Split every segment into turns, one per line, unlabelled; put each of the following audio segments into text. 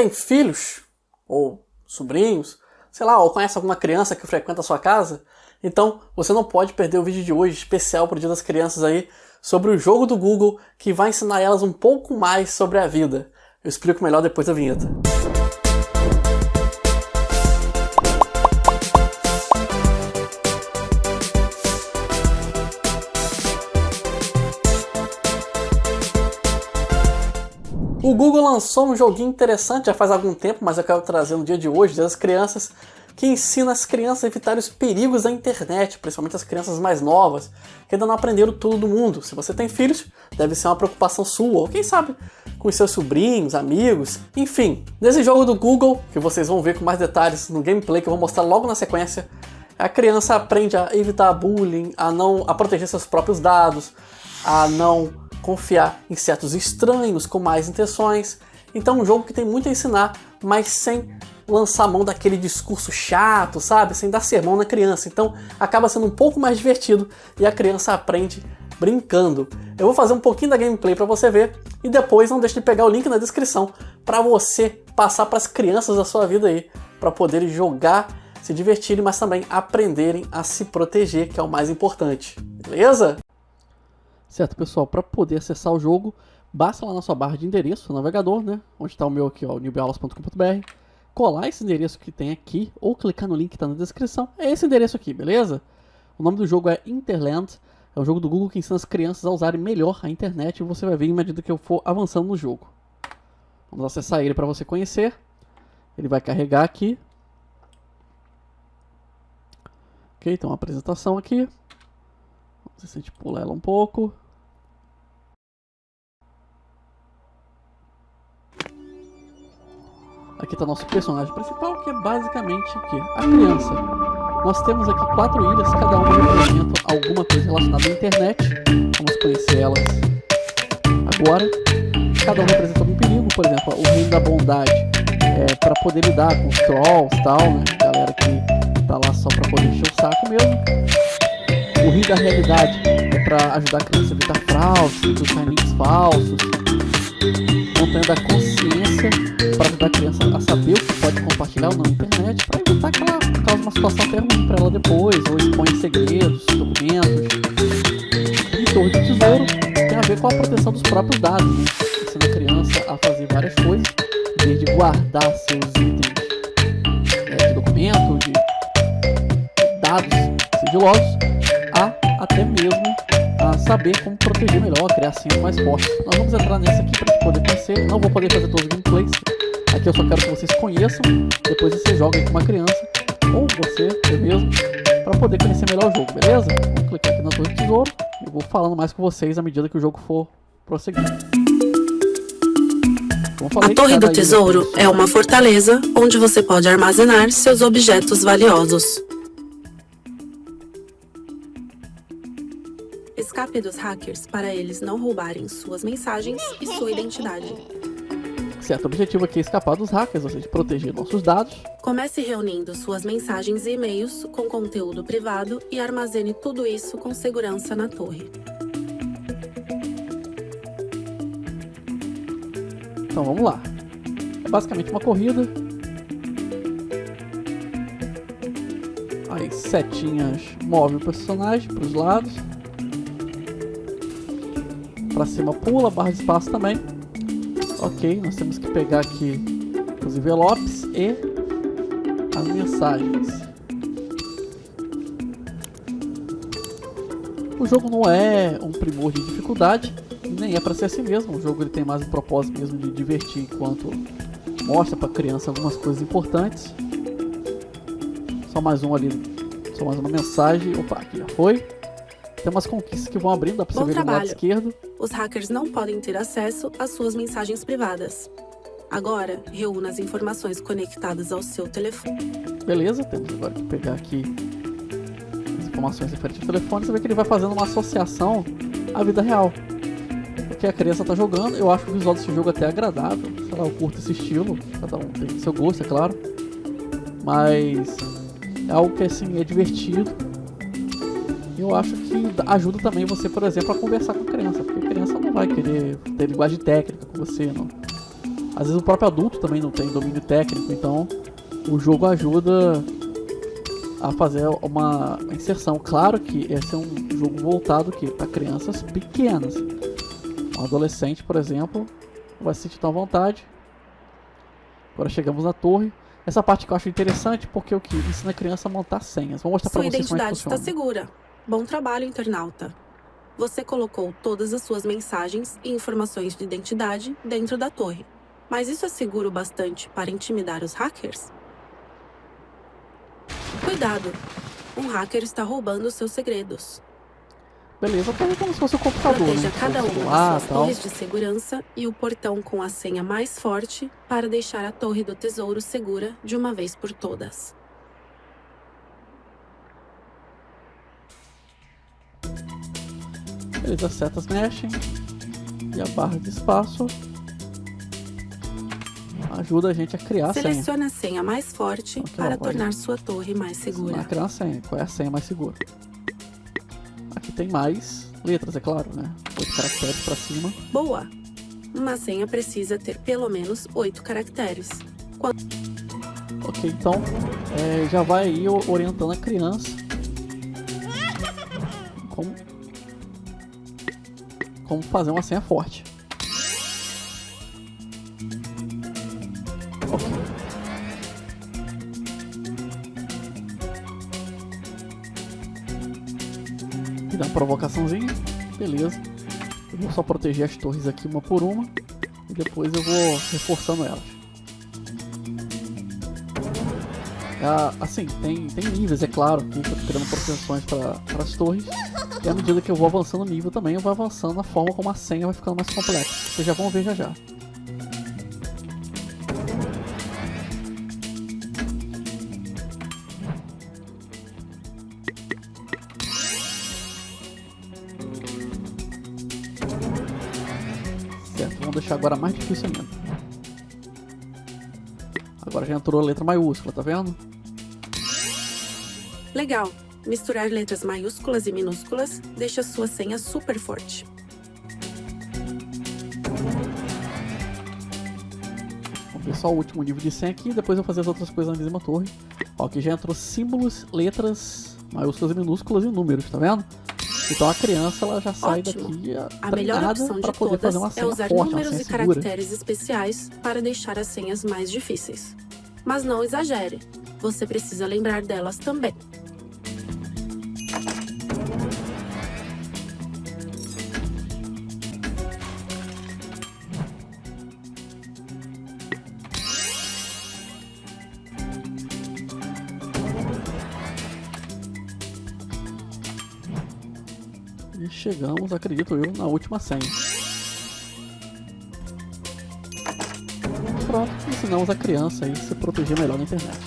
tem filhos, ou sobrinhos, sei lá, ou conhece alguma criança que frequenta a sua casa, então você não pode perder o vídeo de hoje, especial para o Dia das Crianças aí, sobre o jogo do Google, que vai ensinar elas um pouco mais sobre a vida. Eu explico melhor depois da vinheta. O Google lançou um joguinho interessante já faz algum tempo, mas eu quero trazer no dia de hoje, Dia das Crianças, que ensina as crianças a evitar os perigos da internet, principalmente as crianças mais novas, que ainda não aprenderam tudo do mundo. Se você tem filhos, deve ser uma preocupação sua, ou quem sabe com os seus sobrinhos, amigos, enfim. Nesse jogo do Google, que vocês vão ver com mais detalhes no gameplay que eu vou mostrar logo na sequência, a criança aprende a evitar bullying, a proteger seus próprios dados, a não confiar em certos estranhos com más intenções. Então é um jogo que tem muito a ensinar, mas sem lançar mão daquele discurso chato, sabe? Sem dar sermão na criança. Então acaba sendo um pouco mais divertido e a criança aprende brincando. Eu vou fazer um pouquinho da gameplay para você ver e depois não deixe de pegar o link na descrição para você passar para as crianças da sua vida aí, para poderem jogar, se divertirem, mas também aprenderem a se proteger, que é o mais importante. Beleza? Certo, pessoal, para poder acessar o jogo, basta lá na sua barra de endereço, no navegador, né? Onde está o meu aqui, ó, newbaulas.com.br, colar esse endereço que tem aqui, ou clicar no link que está na descrição. É esse endereço aqui, beleza? O nome do jogo é Interland, é um jogo do Google que ensina as crianças a usarem melhor a internet, e você vai ver em medida que eu for avançando no jogo. Vamos acessar ele para você conhecer. Ele vai carregar aqui. Ok, tem uma apresentação aqui. Vamos ver se a gente pula ela um pouco. Aqui está nosso personagem principal, que é basicamente o quê? A criança. Nós temos aqui 4 ilhas, cada uma representa alguma coisa relacionada à internet. Vamos conhecer elas agora. Cada uma representa algum perigo, por exemplo, o reino da bondade para poder lidar com os trolls e tal, né? Galera que tá lá só para poder encher o saco mesmo. O reino da realidade é para ajudar a criança a evitar fraudes, buscar links falsos. Montanha da consciência para ajudar a criança a saber o que pode compartilhar ou não na internet, para evitar que ela cause uma situação até ruim para ela depois, ou expõe segredos, documentos. E torre do tesouro tem a ver com a proteção dos próprios dados, né? Ensina a criança a fazer várias coisas, desde guardar seus itens de documento, de dados sigilosos, até mesmo a saber como proteger melhor, criar senhas mais fortes. Nós vamos entrar nessa aqui para poder conhecer. Não vou poder fazer todos os gameplays. Aqui eu só quero que vocês conheçam. Depois você joga aí com uma criança, ou você mesmo, para poder conhecer melhor o jogo, beleza? Vou clicar aqui na torre do tesouro e vou falando mais com vocês à medida que o jogo for prosseguindo.
A Torre do Tesouro é uma fortaleza onde você pode armazenar seus objetos valiosos. Escape dos hackers para eles não roubarem suas mensagens e sua identidade.
Certo, o objetivo aqui é escapar dos hackers, ou seja, proteger nossos dados.
Comece reunindo suas mensagens e e-mails com conteúdo privado e armazene tudo isso com segurança na torre.
Então vamos lá. É basicamente uma corrida. Aí setinhas movem o personagem para os lados. Para cima pula, barra de espaço também. Ok, nós temos que pegar aqui os envelopes e as mensagens. O jogo não é um primor de dificuldade, nem é para ser assim mesmo. O jogo ele tem mais um propósito mesmo de divertir, enquanto mostra para a criança algumas coisas importantes. Só mais um ali, só mais uma mensagem. Opa, aqui já foi. Tem umas conquistas que vão abrindo, dá pra você ver no lado esquerdo.
Os hackers não podem ter acesso às suas mensagens privadas. Agora, reúna as informações conectadas ao seu telefone.
Beleza, temos agora que pegar aqui as informações referentes ao telefone. Você vê que ele vai fazendo uma associação à vida real. Porque a criança tá jogando, eu acho o visual desse jogo até agradável. Sei lá, eu curto esse estilo, cada um tem seu gosto, é claro. Mas é algo que assim, é divertido. Eu acho que ajuda também você, por exemplo, a conversar com a criança, porque a criança não vai querer ter linguagem técnica com você, não. Às vezes o próprio adulto também não tem domínio técnico, então o jogo ajuda a fazer uma inserção. Claro que esse é um jogo voltado para crianças pequenas. Um adolescente, por exemplo, não vai se sentir tão à vontade. Agora chegamos na torre. Essa parte que eu acho interessante porque o que ensina a criança a montar senhas. Vou mostrar para vocês como é que funciona.
Sua identidade está segura. Bom trabalho, internauta. Você colocou todas as suas mensagens e informações de identidade dentro da torre. Mas isso é seguro o bastante para intimidar os hackers? Cuidado! Um hacker está roubando seus segredos.
Beleza, tá como se fosse o computador,
Proteja
né?
cada uma das suas torres de segurança e o portão com a senha mais forte para deixar a torre do tesouro segura de uma vez por todas.
Beleza, as setas mexem e a barra de espaço ajuda a gente a criar a senha.
Selecione a senha mais forte para tornar sua torre mais segura.
Criar uma senha. Qual é a senha mais segura? Aqui tem mais letras, é claro, né? 8 caracteres para cima.
Boa! Uma senha precisa ter pelo menos 8 caracteres.
Ok, então já vai aí orientando a criança como fazer uma senha forte. Ok. E dá uma provocaçãozinha. Beleza. Eu vou só proteger as torres aqui uma por uma. E depois eu vou reforçando elas. Assim, tem níveis, é claro, que eu tô criando proteções para as torres. E à medida que eu vou avançando o nível também, eu vou avançando a forma como a senha vai ficando mais complexa. Vocês já vão ver já. Certo, vamos deixar agora mais difícil ainda. Agora já entrou a letra maiúscula, tá vendo?
Legal! Misturar letras maiúsculas e minúsculas deixa sua senha super forte.
Vamos ver só o último nível de senha aqui, depois eu vou fazer as outras coisas na mesma torre. Ó, aqui já entrou símbolos, letras maiúsculas e minúsculas e números, tá vendo? Então a criança ela já sai daqui
a melhor opção de
poder fazer uma senha
usar
forte,
números
uma senha
e
segura.
caracteres especiais para deixar as senhas mais difíceis. Mas não exagere, você precisa lembrar delas também.
E chegamos, acredito eu, na última senha. Pronto, ensinamos a criança a se proteger melhor na internet.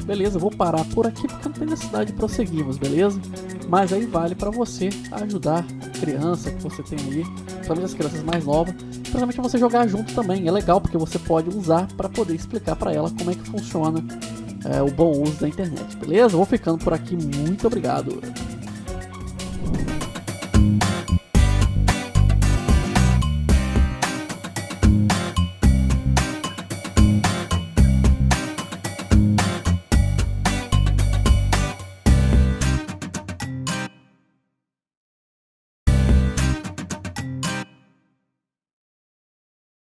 Beleza, eu vou parar por aqui porque não tem necessidade de prosseguirmos, beleza? Mas aí vale para você ajudar a criança que você tem aí, principalmente as crianças mais novas, principalmente você jogar junto também. É legal porque você pode usar para poder explicar para ela como é que funciona o bom uso da internet, beleza? Vou ficando por aqui, muito obrigado.